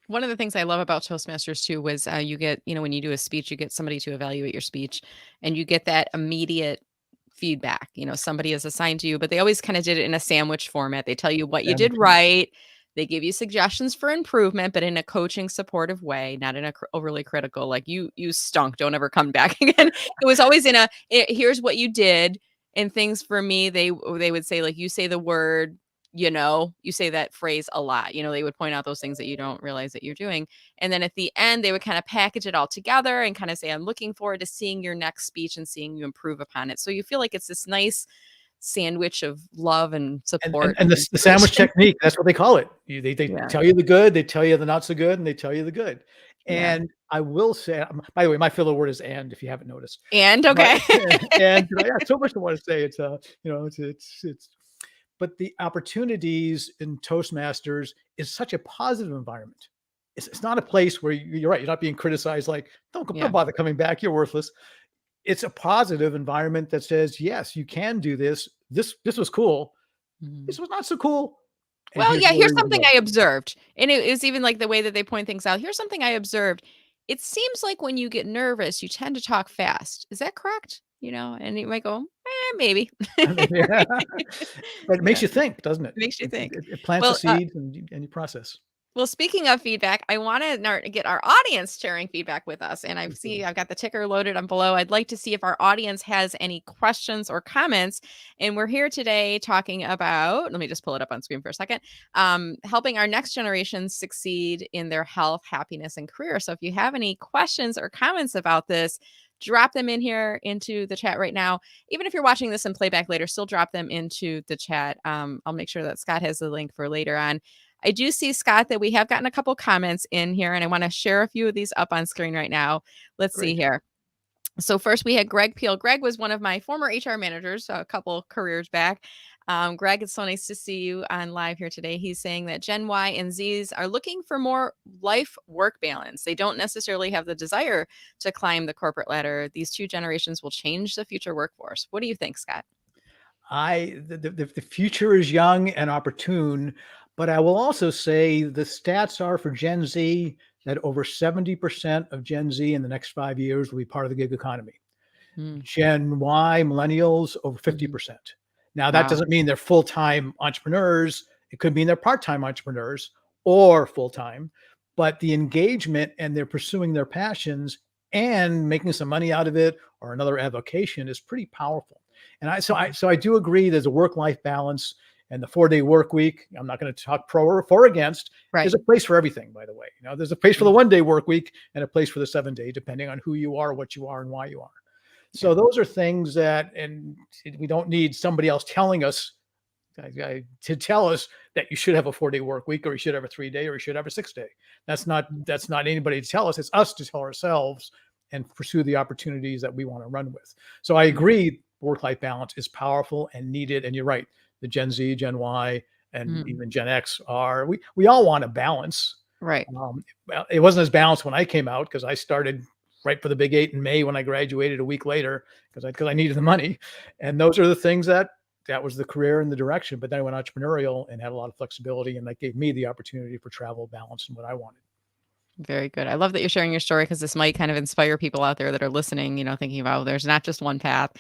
One of the things I love about Toastmasters too was you get, when you do a speech, you get somebody to evaluate your speech and you get that immediate feedback. Somebody is assigned to you, but they always kind of did it in a sandwich format. They tell you what you did right. They give you suggestions for improvement, but in a coaching, supportive way, not in a overly critical, like you stunk, don't ever come back again. It was always in here's what you did. And things for me, they would say, like, you say the word, you say that phrase a lot. They would point out those things that you don't realize that you're doing. And then at the end, they would kind of package it all together and kind of say, I'm looking forward to seeing your next speech and seeing you improve upon it. So you feel like it's this nice sandwich of love and support. And the sandwich technique, that's what they call it. They Yeah. tell you the good, they tell you the not so good, and they tell you the good. Yeah. And I will say, by the way, my filler word is "and," if you haven't noticed. And okay. And I have so much to want to say. It's but the opportunities in Toastmasters is such a positive environment. It's not a place where you're right. You're not being criticized. Like, don't bother coming back. You're worthless. It's a positive environment that says, yes, you can do this. This was cool. This was not so cool. And Well, yeah, here's where you something go. I observed. And it was even like the way that they point things out. Here's something I observed. It seems like when you get nervous, you tend to talk fast. Is that correct? And you might go, maybe. Yeah. But it makes Yeah, you think, doesn't it? makes you think. It plants the Well, seeds and you process. Well, speaking of feedback, I want to get our audience sharing feedback with us. And I've got the ticker loaded on below. I'd like to see if our audience has any questions or comments. And we're here today talking about, let me just pull it up on screen for a second, helping our next generation succeed in their health, happiness, and career. So if you have any questions or comments about this, drop them in here into the chat right now. Even if you're watching this in playback later, still drop them into the chat. I'll make sure that Scott has the link for later on. I do see, Scott, that we have gotten a couple comments in here, and I want to share a few of these up on screen right now. Let's see here. So first we had Greg Peel. Greg was one of my former HR managers a couple careers back. Greg, it's so nice to see you on live here today. He's saying that Gen Y and Zs are looking for more life-work balance. They don't necessarily have the desire to climb the corporate ladder. These two generations will change the future workforce. What do you think, Scott? The future is young and opportune, but I will also say the stats are for Gen Z that over 70% of Gen Z in the next 5 years will be part of the gig economy. Gen Y, millennials, over 50%. Now, that doesn't mean they're full-time entrepreneurs. It could mean they're part-time entrepreneurs or full-time, but the engagement and they're pursuing their passions and making some money out of it or another avocation is pretty powerful. And I do agree there's a work-life balance and the 4-day work week. I'm not going to talk pro or against. Right. There's a place for everything, by the way. There's a place for the 1-day work week and a place for the 7-day, depending on who you are, what you are, and why you are. So those are things that, and we don't need somebody else telling us to tell us that you should have a 4-day work week or you should have a 3-day or you should have a 6-day. That's not anybody to tell us. It's us to tell ourselves and pursue the opportunities that we want to run with. So I agree, work-life balance is powerful and needed. And you're right, the Gen Z, Gen Y, and even Gen X we all want a balance. Right. Well, it wasn't as balanced when I came out because I started right for the big 8 in May when I graduated a week later because I needed the money. And those are the things that was the career and the direction. But then I went entrepreneurial and had a lot of flexibility, and that gave me the opportunity for travel, balance, and what I wanted. Very good. I love that you're sharing your story because this might kind of inspire people out there that are listening, thinking about there's not just one path.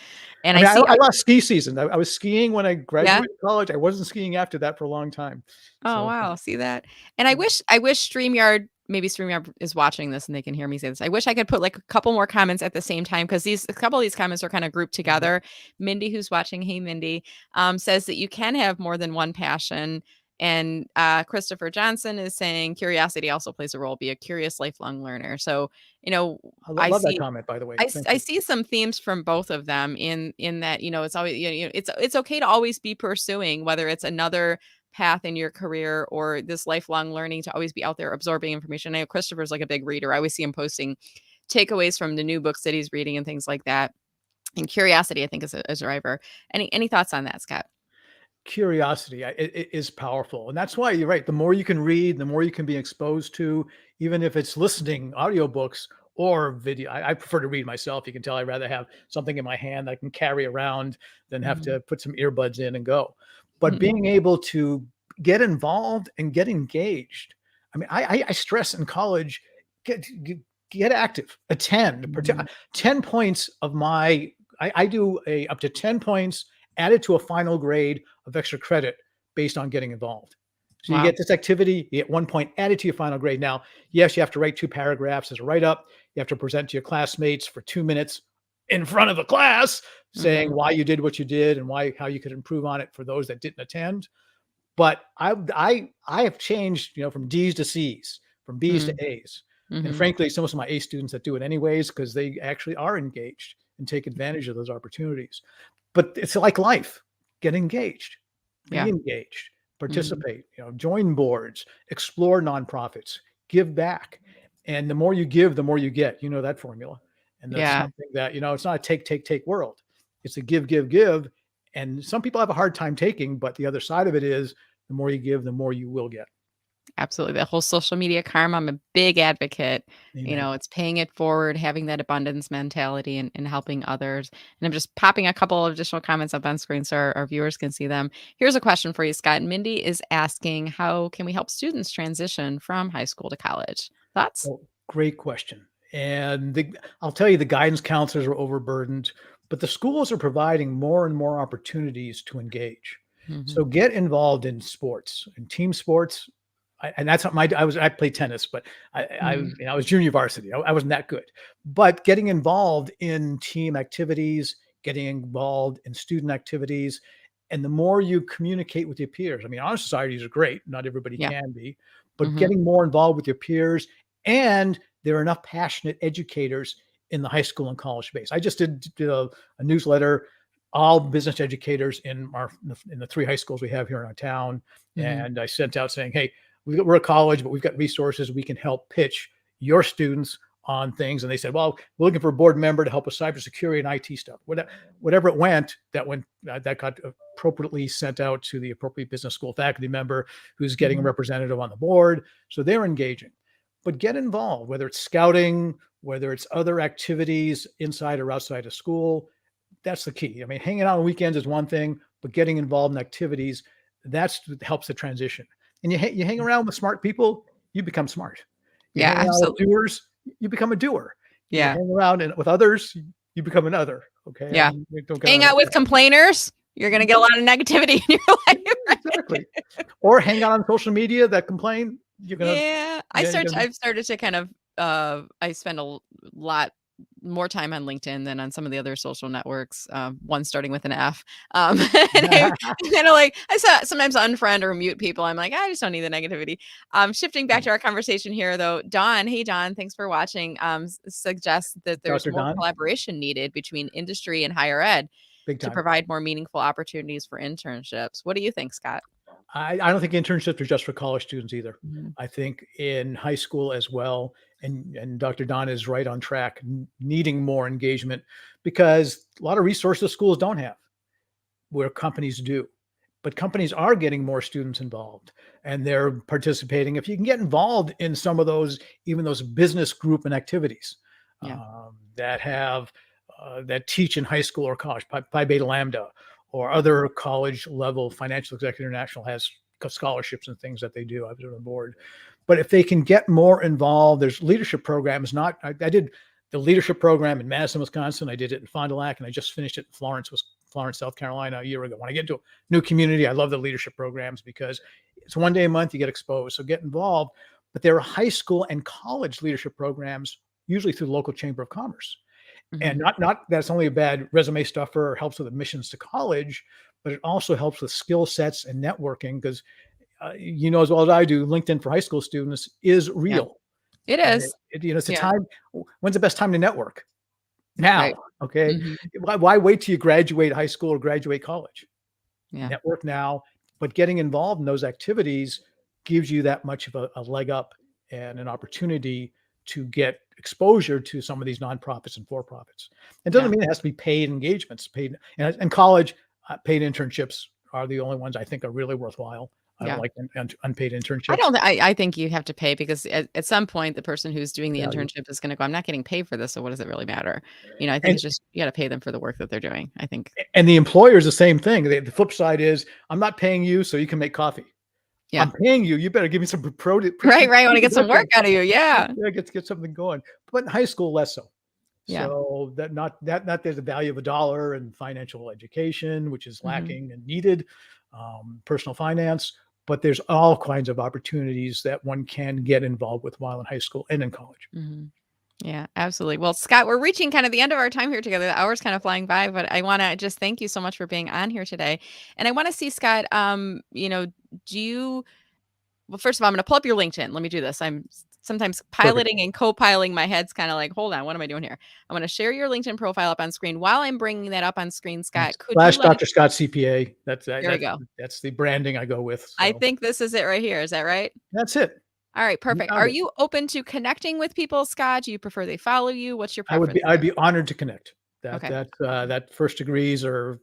And I lost ski season. I was skiing when I graduated college. I wasn't skiing after that for a long time. Oh, wow. See that? And I wish StreamYard, maybe StreamYard is watching this and they can hear me say this. I wish I could put like a couple more comments at the same time because a couple of these comments are kind of grouped together. Mindy, who's watching, hey Mindy, says that you can have more than one passion. And Christopher Johnson is saying curiosity also plays a role. Be a curious, lifelong learner. So, you know, I I love that see comment, by the way. Thank I you. see some themes from both of them in that, it's always, it's okay to always be pursuing, whether it's another path in your career or this lifelong learning, to always be out there absorbing information. I know Christopher's like a big reader. I always see him posting takeaways from the new books that he's reading and things like that. And curiosity, I think, is a driver. Any thoughts on that, Scott? Curiosity it is powerful, and that's why you're right. The more you can read, the more you can be exposed to, even if it's listening audiobooks or video. I prefer to read myself. You can tell I'd rather have something in my hand I can carry around than have Mhm. to put some earbuds in and go. But Mhm. being able to get involved and get engaged. I mean, I stress in college, get active, attend. Mhm. 10 points of my I do a up to 10 points added to a final grade of extra credit based on getting involved. So you Wow. get this activity, you get 1 point added to your final grade. Now, yes, you have to write 2 paragraphs as a write up. You have to present to your classmates for 2 minutes in front of the class saying Mhm. why you did what you did and how you could improve on it for those that didn't attend. But I have changed, from D's to C's, from B's to Mm. A's. And Mhm. frankly, some of my A students that do it anyways because they actually are engaged and take advantage of those opportunities. But it's like life. Get engaged, be Yeah. engaged, Mhm. participate, join boards, explore nonprofits, give back. And the more you give, the more you get. You know that formula. And that's Yeah. something that, it's not a take, take, take world. It's a give, give, give. And some people have a hard time taking, but the other side of it is the more you give, the more you will get. Absolutely. The whole social media karma, I'm a big advocate. Amen. It's paying it forward, having that abundance mentality and helping others. And I'm just popping a couple of additional comments up on screen so our viewers can see them. Here's a question for you, Scott. Mindy is asking, how can we help students transition from high school to college? Thoughts? Oh, great question. And I'll tell you, the guidance counselors are overburdened, but the schools are providing more and more opportunities to engage. Hmm. So get involved in sports and team sports. And that's not I played tennis, but Hmm. I was junior varsity. I wasn't that good, but getting involved in team activities, getting involved in student activities, and the more you communicate with your peers. I mean, honor societies are great. Not everybody Yeah. can be, but Hmm. getting more involved with your peers, and there are enough passionate educators in the high school and college space. I just did a newsletter, all business educators in the 3 high schools we have here in our town, Hmm. and I sent out saying, "Hey, we're a college, but we've got resources. We can help pitch your students on things." And they said, "Well, we're looking for a board member to help with cybersecurity and IT stuff." Whatever it went, that got appropriately sent out to the appropriate business school faculty member who's getting a Hmm. representative on the board. So they're engaging. But get involved, whether it's scouting, whether it's other activities inside or outside of school. That's the key. I mean, hanging out on weekends is one thing, but getting involved in activities, that's what helps the transition. And you hang around with smart people, you become smart. You Yeah, hang around with absolutely. doers, you become a doer. You Yeah. hang around with others, you become another. Okay, Yeah. don't get Hang on that out with path. complainers. You're going to get a lot of negativity in your life. Exactly. Or hang out on social media that complain. Yeah, You're gonna be I've started to kind of I spend lot more time on LinkedIn than on some of the other social networks. One starting with an F. And I kind of like I saw sometimes unfriend or mute people. I'm like, I just don't need the negativity. Shifting back to our conversation here though, Dawn, hey Dawn, thanks for watching. Suggests that there's Dr. more Don, collaboration needed between industry and higher ed big to time. provide more meaningful opportunities for internships. What do you think, Scott? I don't think internships are just for college students either. Mhm. I think in high school as well, and Dr. Don is right on track, needing more engagement because a lot of resources schools don't have, where companies do. But companies are getting more students involved and they're participating. If you can get involved in some of those, even those business group and activities Yeah. that teach in high school or college, Pi Beta Lambda, or other college level, Financial Executive International has scholarships and things that they do. I was on the board. But if they can get more involved, there's leadership programs. I did the leadership program in Madison, Wisconsin. I did it in Fond du Lac, and I just finished it in Florence, South Carolina a year ago. When I get to a new community, I love the leadership programs because it's one day a month you get exposed. So get involved. But there are high school and college leadership programs, usually through the local chamber of commerce. And Mhm. not that's only a bad resume stuffer or helps with admissions to college, but it also helps with skill sets and networking because you know as well as I do, LinkedIn for high school students is Yeah. real. It And is. it's a Yeah. time. When's the best time to network? Right. Now. Okay. Mhm. Why wait till you graduate high school or graduate college? Yeah. Network now, but getting involved in those activities gives you that much of a leg up and an opportunity to get exposure to some of these nonprofits and for-profits. It doesn't Yeah. mean it has to be paid engagements, paid and college paid internships are the only ones I think are really worthwhile. I don't Yeah. like unpaid internships. I think you have to pay because at some point, the person who's doing the Value. internship is gonna go, "I'm not getting paid for this, so what does it really matter?" I think And it's just you gotta pay them for the work that they're doing, I think. and the employer is the same thing. The flip side is I'm not paying you so you can make coffee. Yeah. I'm paying you. You better give me some Right, right, I wanna get some work production. out of you, yeah. Yeah, get something going. But in high school, less so. Yeah. So that not there's the value of a dollar and financial education, which is Mhm. lacking and needed, personal finance, but there's all kinds of opportunities that one can get involved with while in high school and in college. Mhm. Yeah, absolutely. Well, Scott, we're reaching kind of the end of our time here together. The hour's kind of flying by, but I want to just thank you so much for being on here today. And I want to see, Scott, do you, well, first of all, I'm going to pull up your LinkedIn. Let me do this. I'm sometimes Perfect. piloting and co-piling. My head's kind of like, hold on, what am I doing here? I'm going to share your LinkedIn profile up on screen. While I'm bringing that up on screen, Scott, could you Slash let us, Dr.Scott CPA. there we go. That's the branding I go with. I So think this is it right here. Is that right? that's it. All right, You perfect. found Are it. you open to connecting with people, Scott? Do you prefer they follow you? What's your I would preference be I'd there? be honored to connect. Okay. That first degrees are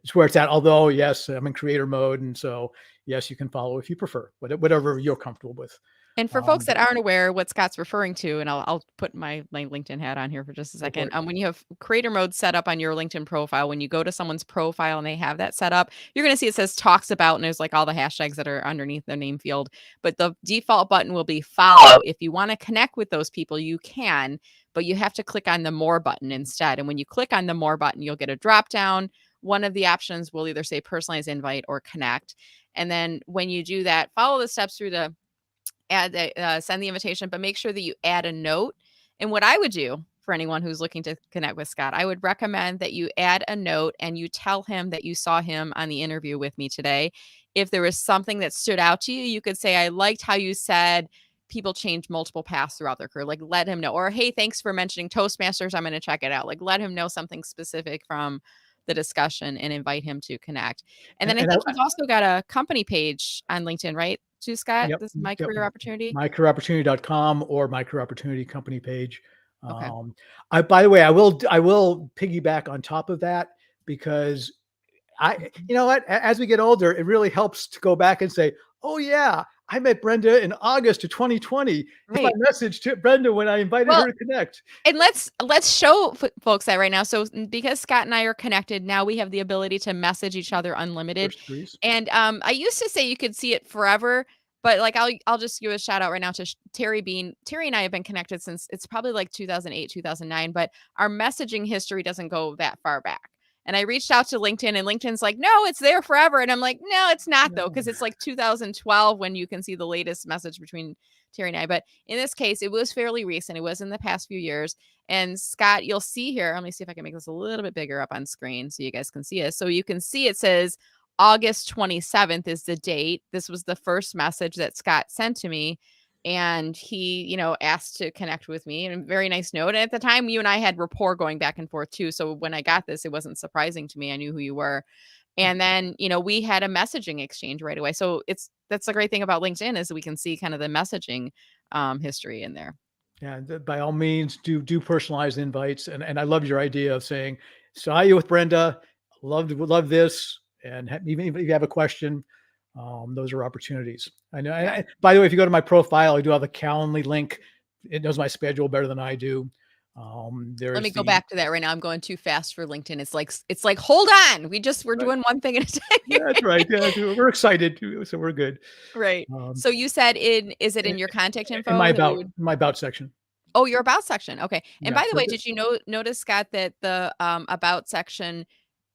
it's where it's at. Although yes, I'm in creator mode, and so yes, you can follow if you prefer, whatever you're comfortable with. And for folks But that aren't aware what Scott's referring to, and I'll put my LinkedIn hat on here for just a go for second. it. When you have creator mode set up on your LinkedIn profile, when you go to someone's profile and they have that set up, you're going to see it says talks about, and there's like all the hashtags that are underneath the name field. But the default button will be follow. If you want to connect with those people, you can, but you have to click on the more button instead. And when you click on the more button, you'll get a drop down. One of the options will either say personalized invite or connect. And then when you do that, follow the steps through the send the invitation, but make sure that you add a note. And what I would do for anyone who's looking to connect with Scott, I would recommend that you add a note and you tell him that you saw him on the interview with me today. If there was something that stood out to you, you could say, I liked how you said people change multiple paths throughout their career. Like let him know. Or hey, thanks for mentioning Toastmasters. I'm going to check it out. Like let him know something specific from the discussion and invite him to connect. And then I And think you've also got a company page on LinkedIn, right? To Scott, yep, this is my yep. career opportunity. mycareeropportunity.com or my career opportunity company page. Okay. I by the way, I will piggyback on top of that because Mhm. you know what, as we get older, it really helps to go back and say, oh yeah, I met Brenda in August of 2020. Here's my Right. message to Brenda when I invited Well, her to connect. and let's show folks that right now. So because Scott and I are connected now, we have the ability to message each other unlimited. First degrees. And I used to say you could see it forever, but like I'll just give a shout out right now to Terry Bean. Terry and I have been connected since it's probably like 2008, 2009, but our messaging history doesn't go that far back. And I reached out to LinkedIn and LinkedIn's like, no, it's there forever. And I'm like, no, it's not though, No. because it's like 2012 when you can see the latest message between Terry and I. But in this case, it was fairly recent. It was in the past few years. And Scott, you'll see here. Let me see if I can make this a little bit bigger up on screen so you guys can see it. So you can see it says August 27th is the date. This was the first message that Scott sent to me. And he, asked to connect with me and a very nice note. And at the time, you and I had rapport going back and forth too. So when I got this, it wasn't surprising to me. I knew who you were. And then, we had a messaging exchange right away. So that's the great thing about LinkedIn is we can see kind of the messaging history in there. Yeah, by all means, do personalized invites, and I love your idea of saying, "Saw you with Brenda. Would love this." And even if you have a question, those are opportunities. I know. Yeah. By the way, if you go to my profile, I do have a Calendly link. It knows my schedule better than I do. Let There's me go the back to that right now. I'm going too fast for LinkedIn. It's like, hold on. We're right, doing one thing at a time here. that's right. Yeah, we're excited too, so we're good. Right. Um, So you said is it in your contact in info that we would my about section. Oh, your about section. Okay. And Yeah. by the So way, did you notice, Scott, that the about section,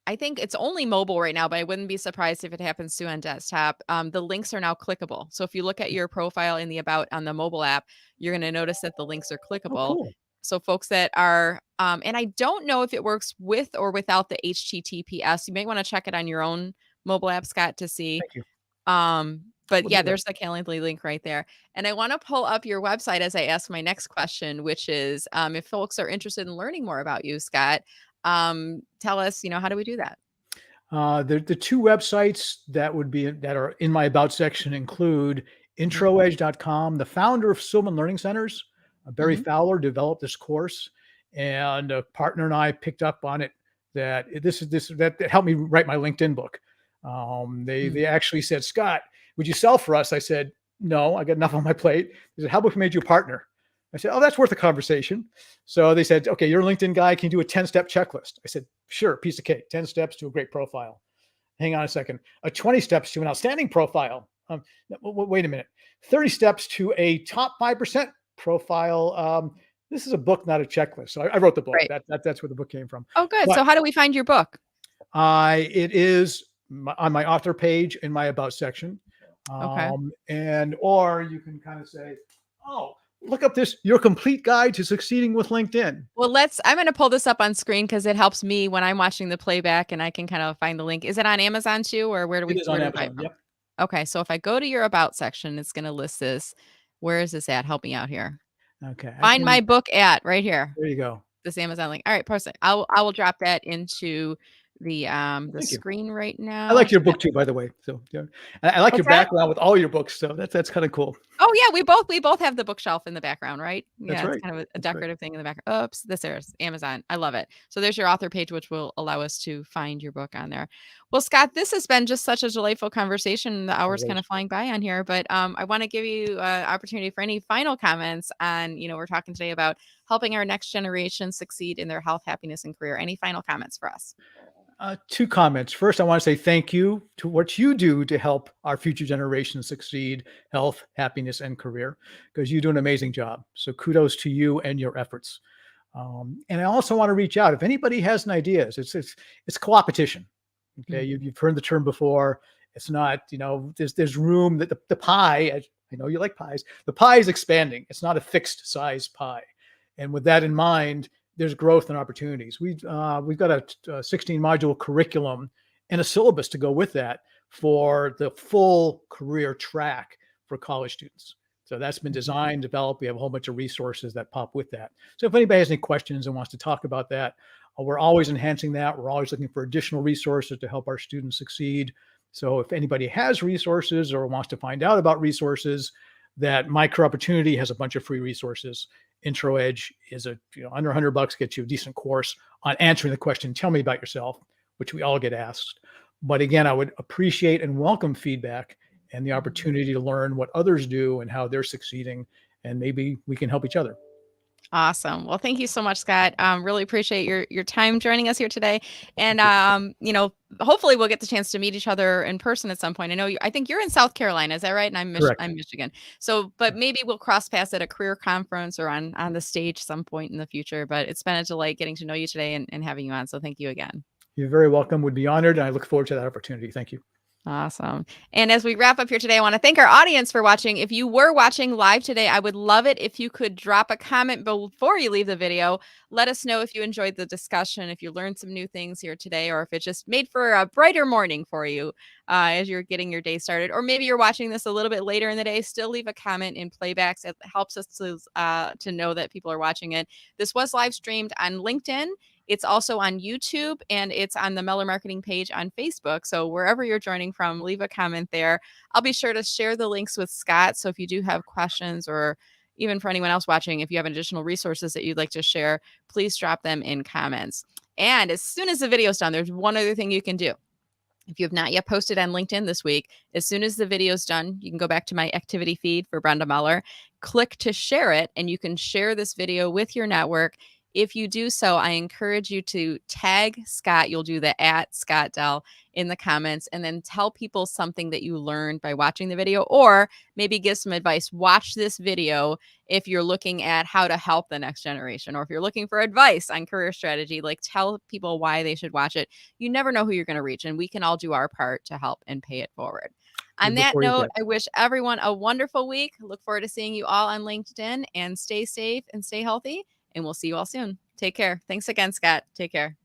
I think it's only mobile right now, but I wouldn't be surprised if it happens too on desktop. The links are now clickable. So if you look at your profile in the about on the mobile app, you're going to notice that the links are oh, clickable. cool. So folks that are, and I don't know if it works with or without the HTTPS. You may want to check it on your own mobile app, Scott, to see. Thank you. Um, But We'll yeah, do that. there's the Calendly link right there. And I want to pull up your website as I ask my next question, which is if folks are interested in learning more about you, Scott, tell us, how do we do that? The two websites that are in my about section include Hmm. introedge.com. The founder of Silman Learning Centers, Barry Hmm. Fowler, developed this course, and a partner and I picked up on it. That helped me write my LinkedIn book. They actually said, Scott, would you sell for us? I said, no, I got enough on my plate. They said, how about if we made you a partner? I said, oh, that's worth a conversation. So they said, okay, you're a LinkedIn guy. Can you do a 10-step checklist? I said, sure, piece of cake, 10 steps to a great profile. Hang on a second. 20 steps to an outstanding profile. Wait a minute. 30 steps to a top 5% profile. This is a book, not a checklist. So I wrote the book. Right. That's where the book came from. Oh, good. But So how do we find your book? it is on my author page in my about section. Okay. Or you can kind of say, oh, look up this, your complete guide to succeeding with LinkedIn. Well, I'm going to pull this up on screen because it helps me when I'm watching the playback and I can kind of find the link. Is it on Amazon too, or where do It we, is where on do we buy it Amazon. from? Yep. Okay. So if I go to your about section, it's going to list this. Where is this at? Help me out here. Okay. Find my book at right here. There you go. This Amazon link. All right, perfect. I will drop that into the Thank you. screen right I now. like your book too, by the way. So yeah, I like your What's that? background with all your books. So that's kind of cool. Oh yeah, we both have the bookshelf in the background, right? That's Yeah, it's right. kind of a That's right. decorative thing in the back. Oops, this is Amazon. I love it. So there's your author page, which will allow us to find your book on there. Well, Scott, this has been just such a delightful conversation. The hour's kind Always. of flying by on here, but I want to give you an opportunity for any final comments on, we're talking today about helping our next generation succeed in their health, happiness, and career. Any final comments for us? Two comments. First, I want to say thank you to what you do to help our future generations succeed, health, happiness, and career, because you do an amazing job. So kudos to you and your efforts. And I also want to reach out if anybody has an idea. It's co-opetition. Okay, Mhm. you've heard the term before. It's not, there's room that the pie. I know you like pies. The pie is expanding. It's not a fixed size pie. And with that in mind, there's growth and opportunities. We've got a 16 module curriculum and a syllabus to go with that for the full career track for college students. So that's been designed, developed. We have a whole bunch of resources that pop with that. So if anybody has any questions and wants to talk about that, we're always enhancing that. We're always looking for additional resources to help our students succeed. So if anybody has resources or wants to find out about resources, that Micro Opportunity has a bunch of free resources. Intro Edge is under $100, gets you a decent course on answering the question, tell me about yourself, which we all get asked. But again, I would appreciate and welcome feedback and the opportunity to learn what others do and how they're succeeding. And maybe we can help each other. Awesome. Well, thank you so much, Scott. Really appreciate your time joining us here today. And hopefully we'll get the chance to meet each other in person at some point. I think you're in South Carolina, is that right? And Correct. I'm Michigan. So, but maybe we'll cross paths at a career conference or on the stage some point in the future. But it's been a delight getting to know you today and having you on. So thank you again. You're very welcome. Would be honored. And I look forward to that opportunity. Thank you. Awesome. And as we wrap up here today, I want to thank our audience for watching. If you were watching live today, I would love it if you could drop a comment before you leave the video. Let us know if you enjoyed the discussion, if you learned some new things here today, or if it just made for a brighter morning for you as you're getting your day started. Or maybe you're watching this a little bit later in the day. Still leave a comment in playbacks. It helps us to know that people are watching it. This was live streamed on LinkedIn. It's also on YouTube and it's on the Meller Marketing page on Facebook. So wherever you're joining from, leave a comment there. I'll be sure to share the links with Scott. So if you do have questions or even for anyone else watching, if you have additional resources that you'd like to share, please drop them in comments. And as soon as the video's done, there's one other thing you can do. If you have not yet posted on LinkedIn this week, as soon as the video's done, you can go back to my activity feed for Brenda Meller, click to share it, and you can share this video with your network. If you do so, I encourage you to tag Scott. You'll do the @Scott Dell in the comments and then tell people something that you learned by watching the video, or maybe give some advice. Watch this video if you're looking at how to help the next generation, or if you're looking for advice on career strategy, like tell people why they should watch it. You never know who you're going to reach, and we can all do our part to help and pay it forward. On that Before you note, get, I wish everyone a wonderful week. Look forward to seeing you all on LinkedIn, and stay safe and stay healthy. And we'll see you all soon. Take care. Thanks again, Scott. Take care.